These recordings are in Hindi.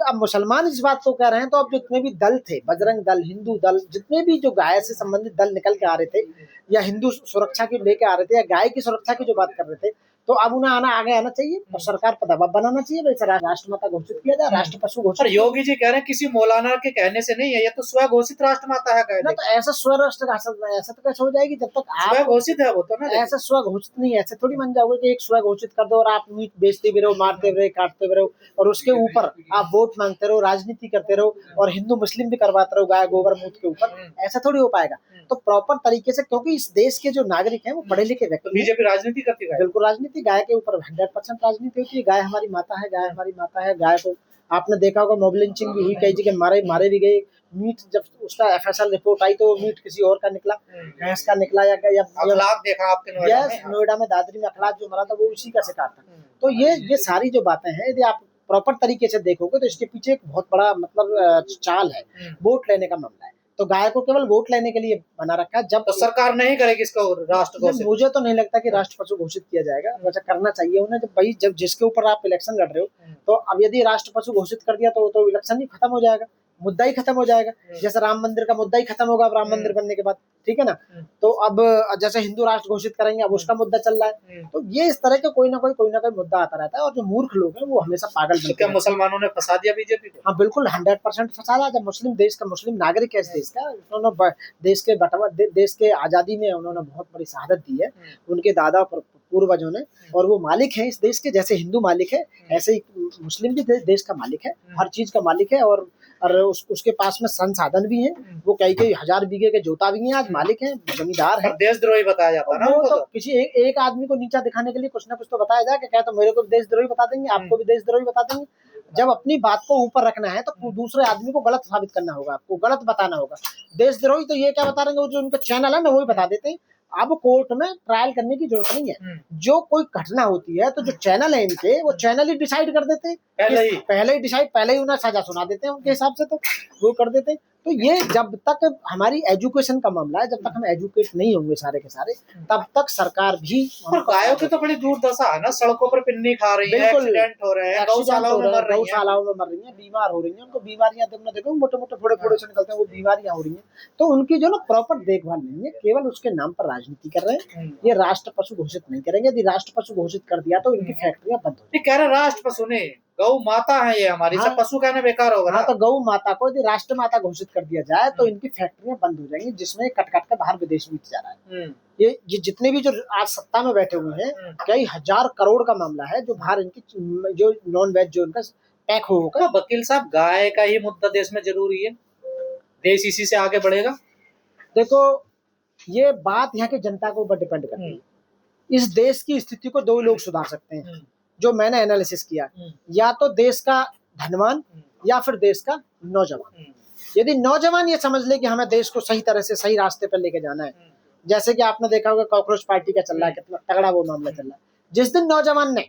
अब मुसलमान इस बात को कह रहे हैं, तो अब जितने भी दल थे, बजरंग दल, हिंदू दल, जितने भी जो गाय से संबंधित दल निकल के आ रहे थे या हिंदू सुरक्षा की लेके आ रहे थे या गाय की सुरक्षा की जो बात कर रहे थे, तो अब उन्हें आगे आना चाहिए और सरकार पर दबाव बनाना चाहिए, वैसे राष्ट्रमाता घोषित किया जाए, राष्ट्र पशु घोषित। पर योगी जी कह रहे हैं किसी मौलाना के कहने से नहीं है, ये तो स्वघोषित राष्ट्रमाता है। ना तो ऐसा स्वराष्ट्र ऐसा तो कैसे हो जाएगी जब तक आप स्वघोषित है वो तो ना। ऐसा स्वघोषित नहीं है, ऐसे थोड़ी मान जाओगे कि एक स्वघोषित कर दो और आप मीट बेचते भी रहो, मारते भी रहो, काटते भी रहो और उसके ऊपर आप वोट मांगते रहो, राजनीति करते रहो और हिंदू मुस्लिम भी करवाते रहो गाय गोबर मूत के ऊपर, ऐसा थोड़ी हो पाएगा। तो प्रॉपर तरीके से, क्योंकि इस देश के जो नागरिक हैं वो पढ़े लिखे व्यक्ति, बीजेपी राजनीति करती है, बिल्कुल राजनीति, गाय के ऊपर 100% राजनीति होती है। गाय हमारी माता है, गाय हमारी माता है। गाय को आपने देखा होगा मॉब लिंचिंग भी हुई, कई जगह मारे भी गए। मीट जब उसका एफएसएल रिपोर्ट आई तो मीट किसी और का निकला, भैंस का निकला या अखलाक देखा आपके नोएडा में दादरी में अखलाक जो मरा था वो उसी का शिकार था। तो ये सारी जो बातें हैं, यदि आप प्रॉपर तरीके से देखोगे तो इसके पीछे एक बहुत बड़ा मतलब चाल है, वोट लेने का मामला है। तो गाय को केवल वोट लेने के लिए बना रखा है। जब तो सरकार नहीं करेगी इसको राष्ट्र घोषित, मुझे तो नहीं लगता कि राष्ट्र पशु घोषित किया जाएगा, वैसे करना चाहिए उन्हें। जब भाई जब जिसके ऊपर आप इलेक्शन लड़ रहे हो, तो अब यदि राष्ट्र पशु घोषित कर दिया तो इलेक्शन ही खत्म हो जाएगा, मुद्दा ही खत्म हो जाएगा। जैसे राम मंदिर का मुद्दा ही खत्म होगा अब राम मंदिर बनने के बाद, ठीक है ना। तो अब जैसे हिंदू राष्ट्र घोषित करेंगे, अब उसका मुद्दा चल रहा है। तो ये इस तरह के कोई ना कोई मुद्दा आता रहता है और जो मूर्ख लोग हैं वो हमेशा पागल बनते हैं। क्या मुसलमानों ने फंसा दिया बीजेपी को? हाँ बिल्कुल 100% फंसा दिया। जब मुस्लिम देश का मुस्लिम नागरिक है इस देश का, उन्होंने देश के बटवा देश के आजादी में उन्होंने बहुत बड़ी शहादत दी है उनके दादा पूर्वजों ने, और वो मालिक है इस देश के। जैसे हिंदू मालिक है ऐसे ही मुस्लिम भी देश का मालिक है, हर चीज का मालिक है। और उसके पास में संसाधन भी है, वो कई 1000 बीघे के जोता भी हैं, आज मालिक है, जमींदार है। देशद्रोही बताया जाता है ना वो तो किसी एक आदमी को नीचा दिखाने के लिए कुछ ना कुछ तो बताया जाए, क्या तो मेरे को देशद्रोही बता देंगे, आपको भी देशद्रोही बता देंगे। जब अपनी बात को ऊपर रखना है तो दूसरे आदमी को गलत साबित करना होगा, आपको गलत बताना होगा। देशद्रोही तो ये क्या बता रहे हैं, जो उनका चैनल है ना वही बता देते हैं। अब कोर्ट में ट्रायल करने की जरूरत नहीं है, जो कोई घटना होती है तो जो चैनल है इनके, वो चैनल ही डिसाइड कर देते हैं, पहले ही उन्हें सजा सुना देते हैं उनके हिसाब से, तो वो कर देते हैं। तो ये जब तक हमारी एजुकेशन का मामला है, जब तक हम एजुकेट नहीं होंगे सारे के सारे, तब तक सरकार भी। गायों की तो बड़ी दुर्दशा है ना, सड़कों पर पिन्नी खा रही है, एक्सीडेंट हो रहे हैं, गौशालाओं में मर रही हैं, बीमार हो रही हैं, उनको बीमारियां देखो मोटे फोड़े से निकलते हैं, वो बीमारियां हो रही हैं। तो उनकी जो ना प्रॉपर देखभाल नहीं है, केवल उसके नाम पर राजनीति कर रहे हैं। ये राष्ट्र पशु घोषित नहीं करेंगे। यदि राष्ट्र पशु घोषित कर दिया तो इनकी फैक्ट्रियां बंद हो कह रहे राष्ट्र पशु ने, गौ माता है ये हमारी। हाँ, पशु कहना बेकार होगा ना। तो गौ माता को यदि राष्ट्र माता घोषित कर दिया जाए तो इनकी फैक्ट्रियां बंद हो जाएंगी, जिसमें कट के बाहर विदेश बीत जा रहा है। ये जितने भी जो आज सत्ता में बैठे हुए हैं, कई 1000 करोड़ का मामला है जो बाहर इनकी जो नॉन वेज जो इनका पैक होगा। तो वकील साहब, गाय का ही मुद्दा देश में जरूरी है, देश इसी से आगे बढ़ेगा। देखो ये बात यहाँ की जनता के ऊपर डिपेंड करती है। इस देश की स्थिति को 2 लोग सुधार सकते हैं, जो मैंने एनालिसिस किया, या तो देश का धनवान या फिर देश का नौजवान। यदि नौजवान ये समझ ले कि हमें देश को सही तरह से सही रास्ते पर लेके जाना है, जैसे कि आपने देखा होगा कॉकरोच पार्टी का चल रहा है, कितना तगड़ा वो मामला चल रहा है। जिस दिन नौजवान ने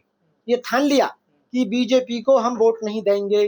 ये ठान लिया कि बीजेपी को हम वोट नहीं देंगे,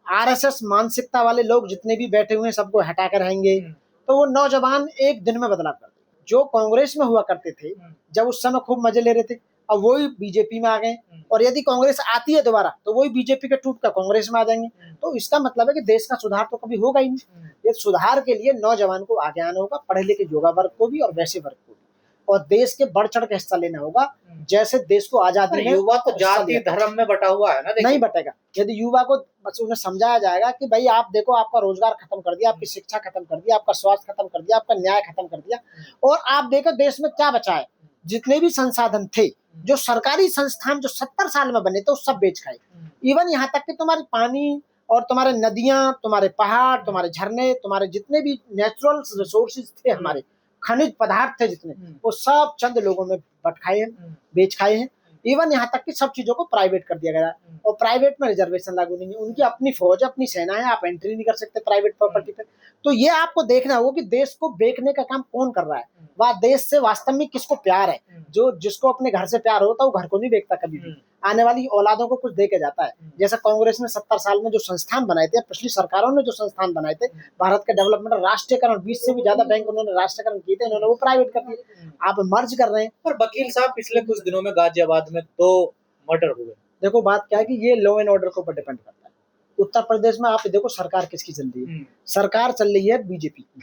आरएसएस मानसिकता वाले लोग जितने भी बैठे हुए हैं सबको हटा कर रहेंगे, तो वो नौजवान एक दिन में बदलाव कर देंगे। जो कांग्रेस में हुआ करते थे जब उस समय खूब मजे ले रहे थे, अब वही बीजेपी में आ गए, और यदि कांग्रेस आती है दोबारा तो वही बीजेपी के टूट कर कांग्रेस में आ जाएंगे। तो इसका मतलब है कि देश का सुधार तो कभी होगा ही नहीं। ये सुधार के लिए नौजवान को आगे आना होगा, पढ़े लिखे युवा वर्ग को भी और वैसे वर्ग को भी, और देश के बढ़ चढ़ के हिस्सा लेना होगा। जैसे देश को आजादी में युवा तो जाति धर्म में बटा हुआ है ना, नहीं बटेगा। यदि युवा को बस उन्हें समझाया जाएगा कि भाई आप देखो, आपका रोजगार खत्म कर दिया, आपकी शिक्षा खत्म कर दिया, आपका स्वास्थ्य खत्म कर दिया, आपका न्याय खत्म कर दिया, और आप देखो देश में क्या बचा है। जितने भी संसाधन थे, जो सरकारी संस्थान जो 70 साल में बने थे, वो सब बेच खाए। इवन यहाँ तक कि तुम्हारे पानी और तुम्हारे नदियां, तुम्हारे पहाड़, तुम्हारे झरने, तुम्हारे जितने भी नेचुरल रिसोर्सेज थे, हमारे खनिज पदार्थ थे जितने, वो सब चंद लोगों में बट खाए हैं, बेच खाए हैं। इवन यहाँ तक कि सब चीजों को प्राइवेट कर दिया गया, और प्राइवेट में रिजर्वेशन लागू नहीं है। उनकी अपनी फौज, अपनी सेना है, आप एंट्री नहीं कर सकते प्राइवेट प्रॉपर्टी पे। तो ये आपको देखना होगा कि देश को बेचने का काम कौन कर रहा है, वह देश से वास्तव में किसको प्यार है। जो जिसको अपने घर से प्यार होता है वो घर को नहीं बेचता कभी भी, आने वाली औलादों को कुछ दे के जाता है। जैसे कांग्रेस ने 70 साल में जो संस्थान बनाए थे, पिछली सरकारों ने जो संस्थान बनाए थे भारत के डेवलपमेंट, राष्ट्रीयकरण, 20 से भी ज्यादा बैंक उन्होंने राष्ट्रीयकरण किए थे, उन्होंने वो प्राइवेट कर दिए। आप मर्ज कर रहे हैं। पर वकील साहब, पिछले कुछ दिनों में गाजियाबाद में 2 मर्डर हुए। देखो बात क्या है कि ये लॉ एंड ऑर्डर के ऊपर डिपेंड करता है। उत्तर प्रदेश में आप देखो सरकार किसकी चल रही है, सरकार चल रही है बीजेपी की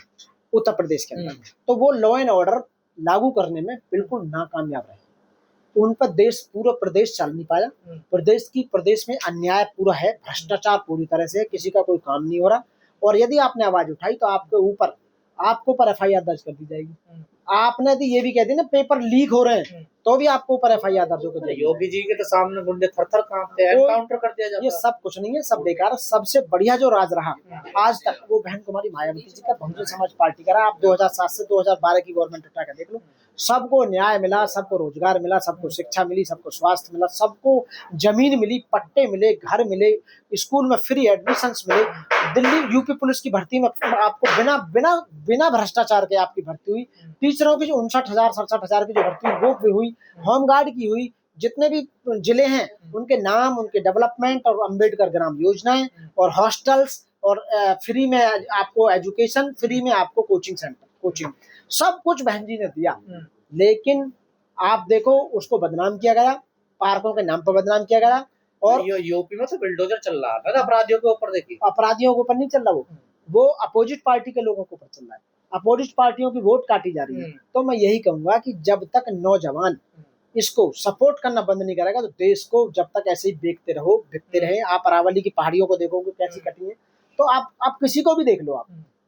उत्तर प्रदेश के अंदर। तो वो लॉ एंड ऑर्डर लागू करने में बिल्कुल नाकामयाब रहे, तो उन पर देश पूरा प्रदेश चल नहीं पाया। प्रदेश में अन्याय पूरा है, भ्रष्टाचार पूरी तरह से, किसी का कोई काम नहीं हो रहा। और यदि आपने आवाज उठाई तो आपके ऊपर एफआईआर दर्ज कर दी जाएगी। आपने यदि ये भी कह दी ना पेपर लीक हो रहे हैं तो भी आपको ऊपर एफआईआर दर्ज कर दी। योगी जी के तो सामने गुंडे थर-थर कांपते हैं, एनकाउंटर कर दिया जाता है। ये सब कुछ नहीं है, सब बेकार है। सबसे बढ़िया जो राज रहा आज तक वो बहन कुमारी मायावती जी का, बहुजन समाज पार्टी का रहा। आप 2007 से 2012 की गवर्नमेंट उठा कर देख लो, सबको न्याय मिला, सबको रोजगार मिला, सबको शिक्षा मिली, सबको स्वास्थ्य मिला, सबको जमीन मिली, पट्टे मिले, घर मिले, स्कूल में फ्री एडमिशंस मिले। दिल्ली यूपी पुलिस की भर्ती में आपको बिना बिना बिना भ्रष्टाचार के आपकी भर्ती हुई। टीचरों की जो 59,000-67,000 की जो भर्ती हुई वो भी हुई, होमगार्ड की हुई। जितने भी जिले हैं उनके नाम, उनके डेवलपमेंट और अंबेडकर ग्राम योजनाएं और हॉस्टल्स और फ्री में आपको एजुकेशन, फ्री में आपको कोचिंग सेंटर, कोचिंग, सब कुछ बहन जी ने दिया। लेकिन आप देखो उसको बदनाम किया गया, पार्कों के नाम पर बदनाम किया गया। और यूपी में तो बिल्डोजर चल रहा है अपराधियों के ऊपर। देखिए अपराधियों के ऊपर नहीं चल रहा, वो अपोजिट पार्टी के लोगों के ऊपर चल रहा है। अपोजिट पार्टियों की वोट काटी जा रही है। तो मैं यही कहूंगा कि जब तक नौजवान इसको सपोर्ट करना बंद नहीं करेगा तो देश को जब तक ऐसे ही बिकते रहे। आप अरावली की पहाड़ियों को देखोगे कैसी कटी है, तो आप किसी को भी देख लो,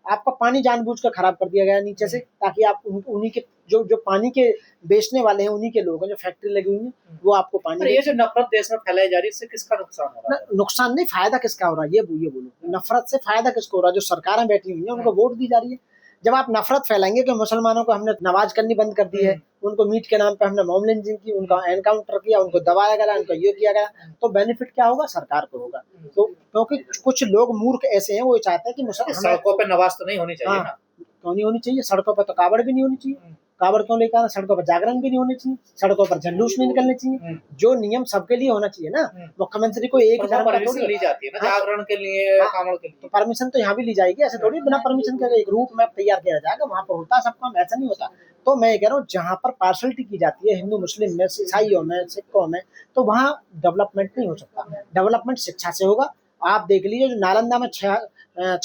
आपका पानी जानबूझ कर खराब कर दिया गया नीचे से, ताकि आप उन्हीं के जो पानी के बेचने वाले हैं, उन्हीं के लोग हैं, जो फैक्ट्री लगी हुई है, वो आपको पानी। ये जो नफरत देश में फैलाई जा रही है, इससे किसका नुकसान हो रहा है? नुकसान नहीं, फायदा किसका हो रहा है ये बोलो। नफरत से फायदा किसको हो रहा है? जो सरकारें बैठी हुई है उनको वोट दी जा रही है। जब आप नफरत फैलाएंगे कि मुसलमानों को हमने नमाज करनी बंद कर दी है, उनको मीट के नाम पे हमने मॉब लिंचिंग की, उनका एनकाउंटर किया, उनको दबाया गया, उनको ये किया गया, तो बेनिफिट क्या होगा? सरकार को होगा। तो क्योंकि कुछ लोग मूर्ख ऐसे हैं, वो चाहते हैं कि सड़कों पे नमाज तो नहीं होनी चाहिए ना। क्यों नहीं होनी चाहिए? सड़कों पर तो कावड़ भी नहीं होनी चाहिए। कावड़ क्यों लेकर आना? सड़कों पर जागरण भी नहीं होनी चाहिए, सड़कों पर जुलूस नहीं निकलने चाहिए। जो नियम सबके लिए होना चाहिए ना। मुख्यमंत्री को एक धर्म का थोड़ी ली जाती है ना, जागरण के लिए, कावड़ के लिए। तो परमिशन तो यहाँ भी ली जाएगी, ऐसे थोड़ी बिना परमिशन के एक रूट मैप तैयार किया जाएगा, वहाँ पर होता है सब काम, ऐसा नहीं होता। तो मैं कह रहा हूँ जहाँ पर पार्शलिटी की जाती है, हिंदू मुस्लिम में, ईसाइयों में, सिखों में, तो वहाँ डेवलपमेंट नहीं हो सकता। डेवलपमेंट शिक्षा से होगा। आप देख लीजिए जो नालंदा में 6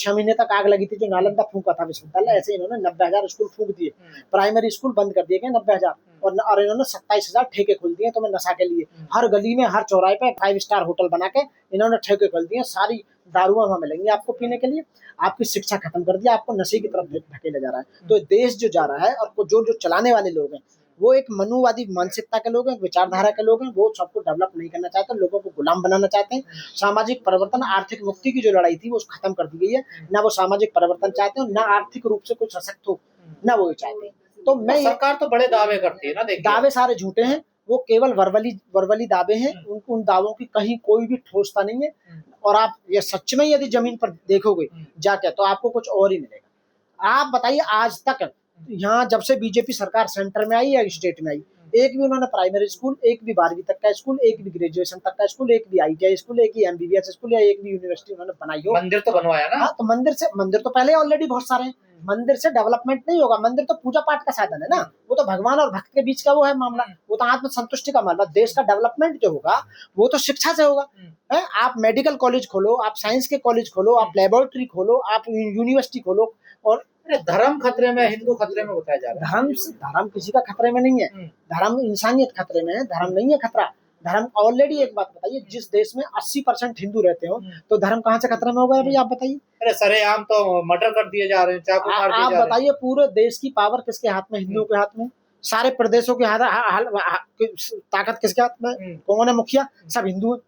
महीने तक आग लगी थी, जो नालंदा फूंका था विश्वविद्यालय, ऐसे इन्होंने 90,000 स्कूल फूंक दिए, प्राइमरी स्कूल बंद कर दिए गए 90,000, और इन्होंने 27,000 ठेके खोल दिए तो मैं नशा के लिए। हर गली में, हर चौराहे पे 5 स्टार होटल बना के इन्होंने ठेके खोल दिए। सारी दारुआं वहां मिलेंगी आपको पीने के लिए। आपकी शिक्षा खत्म कर दिया, आपको नशे की तरफ धकेला जा रहा है। तो देश जो जा रहा है, और जो चलाने वाले लोग हैं वो एक मनुवादी मानसिकता के लोग हैं, विचारधारा के लोग हैं। वो सबको डेवलप नहीं करना चाहते, लोगों को गुलाम बनाना चाहते हैं। सामाजिक परिवर्तन, आर्थिक मुक्ति की जो लड़ाई थी वो खत्म कर दी गई है। ना वो सामाजिक परिवर्तन चाहते हैं, ना आर्थिक रूप से कोई सशक्त हो, ना वो चाहते हैं। तो मैं सरकार तो बड़े दावे करती है ना, देखिए दावे सारे झूठे हैं, वो केवल वर्बली दावे हैं। उन दावों की कहीं कोई भी ठोसता नहीं है। और आप ये सच में यदि जमीन पर देखोगे जाके तो आपको कुछ और ही मिलेगा। आप बताइए आज तक यहाँ जब से बीजेपी सरकार सेंटर में आई या स्टेट में आई, एक भी उन्होंने प्राइमरी स्कूल, एक भी 12वीं तक का स्कूल, एक भी ग्रेजुएशन तक का स्कूल, एक भी ITI स्कूल, एक ही MBBS स्कूल या एक भी यूनिवर्सिटी उन्होंने बनाई हो? मंदिर तो बनवाया ना। हाँ, तो मंदिर तो पहले ऑलरेडी बहुत सारे हैं। मंदिर से डेवलपमेंट नहीं होगा। मंदिर तो पूजा पाठ का साधन है ना, वो तो भगवान और भक्त के बीच का वो है मामला, वो तो आत्म संतुष्टि का मामला। देश का डेवलपमेंट जो होगा वो तो शिक्षा से होगा। आप मेडिकल कॉलेज खोलो, आप साइंस के कॉलेज खोलो, आप लेबोरेटरी खोलो, आप यूनिवर्सिटी खोलो। और धर्म खतरे में, हिंदू खतरे में बताया जा रहा है। धर्म किसी का खतरे में नहीं है। धर्म इंसानियत खतरे में है, धर्म नहीं है खतरा। धर्म ऑलरेडी, एक बात बताइए, जिस देश में 80% हिंदू रहते हो तो धर्म कहाँ से खतरे में होगा भाई? आप बताइए। अरे सरेआम तो मर्डर कर दिए जा रहे हैं, चाकू मार दिए जा रहे हैं। आप बताइए, पूरे देश की पावर किसके हाथ में? हिंदुओं के हाथ में। सारे प्रदेशों के ताकत किसके हाथ में? कौन है मुखिया? सब हिंदू है।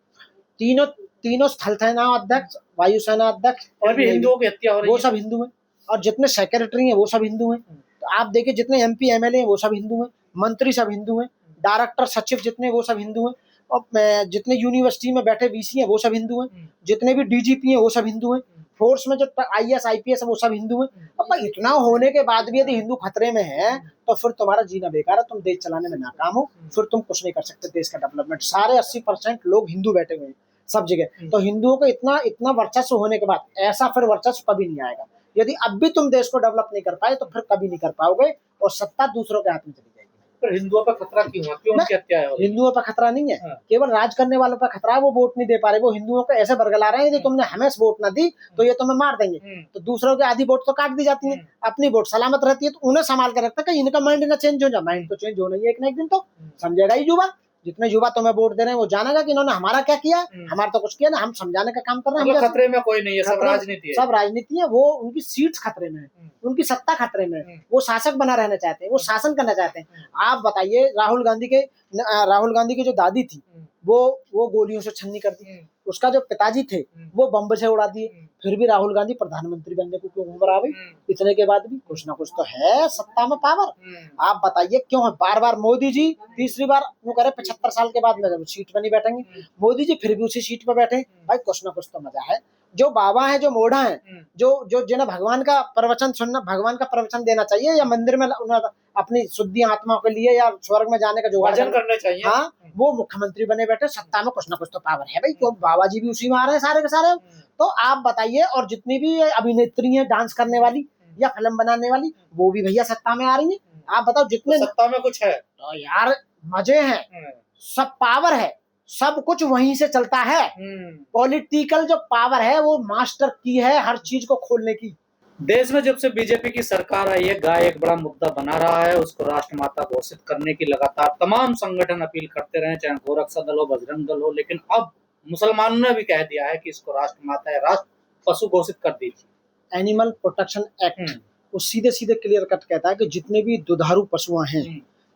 तीनों स्थल सेना अध्यक्ष, वायुसेना अध्यक्ष और भी हिंदुओं की हत्या हो रही है, वो सब हिंदू है। और जितने सेक्रेटरी हैं वो सब हिंदू हैं। तो आप देखिए जितने MP MLA हैं वो सब हिंदू हैं, मंत्री सब हिंदू हैं, डायरेक्टर सचिव जितने वो सब हिंदू हैं, और जितने यूनिवर्सिटी में बैठे VC हैं वो सब हिंदू हैं, जितने भी DGP हैं वो सब हिंदू हैं, फोर्स में जो IAS IPS है वो सब हिंदू हैं। अब इतना होने के बाद भी यदि हिंदू खतरे में है तो फिर तुम्हारा जीना बेकार है, तुम देश चलाने में नाकाम हो, फिर तुम कुछ नहीं कर सकते देश का डेवलपमेंट। सारे 80% लोग हिंदू बैठे हुए हैं सब जगह। तो हिंदुओं को इतना वर्चस्व होने के बाद ऐसा फिर वर्चस्व कभी नहीं आएगा। यदि अब भी तुम देश को डेवलप नहीं कर पाए तो फिर कभी नहीं कर पाओगे, और सत्ता दूसरों के हाथ में चली जाएगी। फिर हिंदुओं पर खतरा क्यों है, क्यों उनकी हत्या है? हिंदुओं पर खतरा नहीं है, हाँ। केवल राज करने वालों पर खतरा है, वो वोट नहीं दे पा रहे, वो हिंदुओं को ऐसे बरगला रहे हैं कि तुमने हमें वोट ना दी तो ये तुम्हें मार देंगे, तो दूसरों के आधी वोट तो काट दी जाती है, अपनी वोट सलामत रहती है, तो उन्हें संभाल कर रखता है कि इनका माइंड ना चेंज हो जाए। माइंड तो चेंज होना ही एक ना एक दिन, तो समझेगा ही युवा। जितने युवा तुम्हें वोट दे रहे हैं वो जानेगा कि इन्होंने हमारा क्या किया, हमारा तो कुछ किया ना, हम समझाने का काम कर रहे हैं। खतरे में कोई नहीं है, सब राजनीति है, सब राजनीति है। वो उनकी सीट्स खतरे में है, उनकी सत्ता खतरे में है, वो शासक बना रहना चाहते हैं, वो शासन करना चाहते हैं। आप बताइए, राहुल गांधी की जो दादी थी वो गोलियों से छन्नी कर दी, उसका जो पिताजी थे वो बम से उड़ा दिए, फिर भी राहुल गांधी प्रधानमंत्री बनने को क्यों उम्र आ गई? इतने के बाद भी कुछ ना कुछ तो है सत्ता में पावर। आप बताइए क्यों है बार बार मोदी जी तीसरी बार वो करे 75 साल के बाद में जब सीट पर नहीं बैठेंगे, मोदी जी फिर भी उसी सीट पर बैठे। भाई कुछ ना कुछ तो मजा है। जो बाबा है, जो मोढ़ा है, जो जिन्हें भगवान का प्रवचन सुनना, भगवान का प्रवचन देना चाहिए, या मंदिर में अपनी शुद्धि आत्मा के लिए या स्वर्ग में जाने का जुगाड़ करना चाहिए, हाँ, वो मुख्यमंत्री बने बैठे। सत्ता में कुछ ना कुछ तो पावर है भाई, क्यों बाबा जी भी उसी में आ रहे हैं सारे के सारे। तो आप बताइए, और जितनी भी अभिनेत्री है डांस करने वाली या फिल्म बनाने वाली, वो भी भैया सत्ता में आ रही है। आप बताओ, जितने तो सत्ता में कुछ है तो यार मजे हैं, सब पावर है, सब कुछ वहीं से चलता है। पॉलिटिकल जो पावर है वो मास्टर की है हर चीज को खोलने की। देश में जब से बीजेपी की सरकार आई है, गाय एक बड़ा मुद्दा बना रहा है। उसको राष्ट्रमाता घोषित करने की लगातार तमाम संगठन अपील करते रहे, चाहे गोरक्षा दल हो, बजरंग दल हो, लेकिन अब मुसलमानों ने भी कह दिया है कि इसको राष्ट्रमाता या राष्ट्र पशु घोषित कर दीजिए। एनिमल प्रोटेक्शन एक्ट वो सीधे सीधे क्लियर कट कहता है कि जितने भी दुधारू पशु हैं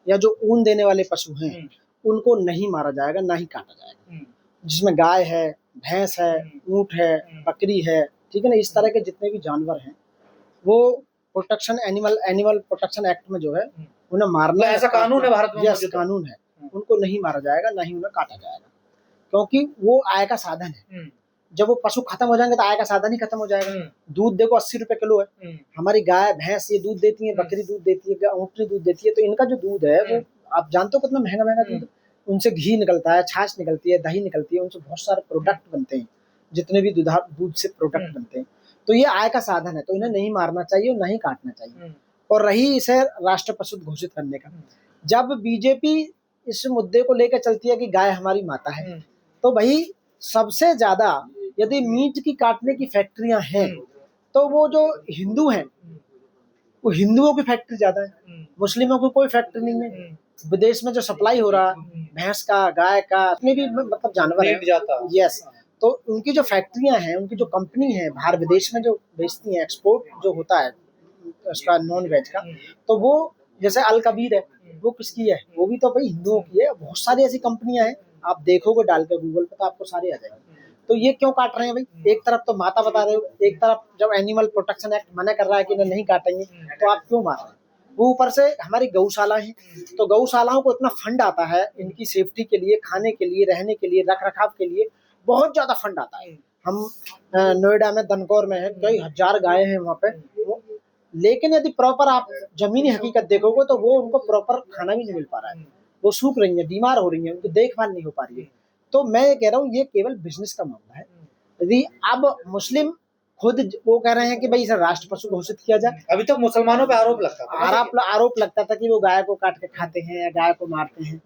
या जो ऊन देने वाले पशु हैं, उनको नहीं मारा जाएगा, ना ही काटा जाएगा। जिसमें गाय है, भैंस है, ऊंट है, बकरी है, ठीक है ना, इस तरह के जितने भी जानवर हैं वो प्रोटेक्शन एनिमल प्रोटेक्शन एक्ट में जो है उन्हें मारना, ऐसा कानून है भारत में? यस, कानून है। उनको नहीं मारा जाएगा, ना ही उन्हें काटा जाएगा, क्योंकि वो आय का साधन है। जब वो पशु खत्म हो जाएंगे तो आय का साधन ही खत्म हो जाएगा। दूध देखो 80 रुपए किलो है, हमारी गाय भैंस ये दूध देती है, बकरी दूध देती है, ऊँटनी दूध देती है, तो इनका जो दूध है वो आप जानते हो कितना महंगा दूध। उनसे घी निकलता है, छाछ निकलती है, दही निकलती है, उनसे बहुत सारे प्रोडक्ट बनते हैं, जितने भी दूध से प्रोडक्ट बनते हैं। तो ये आय का साधन है, तो इन्हें नहीं मारना चाहिए और नहीं काटना चाहिए। और रही इसे राष्ट्र पशु घोषित करने का, जब बीजेपी इस मुद्दे को लेकर चलती है कि गाय हमारी माता है, तो भाई सबसे ज्यादा यदि मीट की काटने की फैक्ट्रियां हैं तो वो जो हिंदू हैं वो हिंदुओं की फैक्ट्री ज्यादा है, मुस्लिमों की कोई फैक्ट्री नहीं है। विदेश में जो सप्लाई हो रहा भैंस का, गाय का, अपने भी मतलब जानवर है, यस, तो उनकी जो फैक्ट्रियां हैं, उनकी जो कंपनी है बाहर विदेश में जो बेचती हैं, एक्सपोर्ट जो होता है उसका नॉन वेज का, तो वो जैसे अल कबीर है, वो किसकी है? वो भी तो भाई हिंदुओं की है। बहुत सारी ऐसी कंपनियां हैं, आप देखोगे डाल के गूगल पे तो आपको सारी आ जाएगी। तो ये क्यों काट रहे हैं भाई? एक तरफ तो माता बता रहे हो, एक तरफ जब एनिमल प्रोटेक्शन एक्ट मना कर रहा है कि इन्हें नहीं काटेंगे, तो आप क्यों मार रहे हैं? वो ऊपर से हमारी गौशाला है, तो गौशालाओं को इतना फंड आता है इनकी सेफ्टी के लिए, खाने के लिए, रहने के लिए, रख रखाव के लिए बहुत ज्यादा फंड आता है। हम नोएडा में दनकौर में है, कई हजार गाय हैं वहाँ पे, लेकिन यदि प्रॉपर आप जमीनी हकीकत देखोगे तो वो उनको प्रॉपर खाना भी नहीं मिल पा रहा है, वो सूख रही है, बीमार हो रही है, उनकी देखभाल नहीं हो पा रही है। तो मैं ये कह रहा हूँ ये केवल बिजनेस का मामला है। यदि अब मुस्लिम खुद वो कह रहे हैं कि भाई इसे राष्ट्र पशु घोषित किया जाए। अभी तक मुसलमानों पे आरोप लगता था कि वो गाय को काट के खाते हैं या गाय को मारते हैं।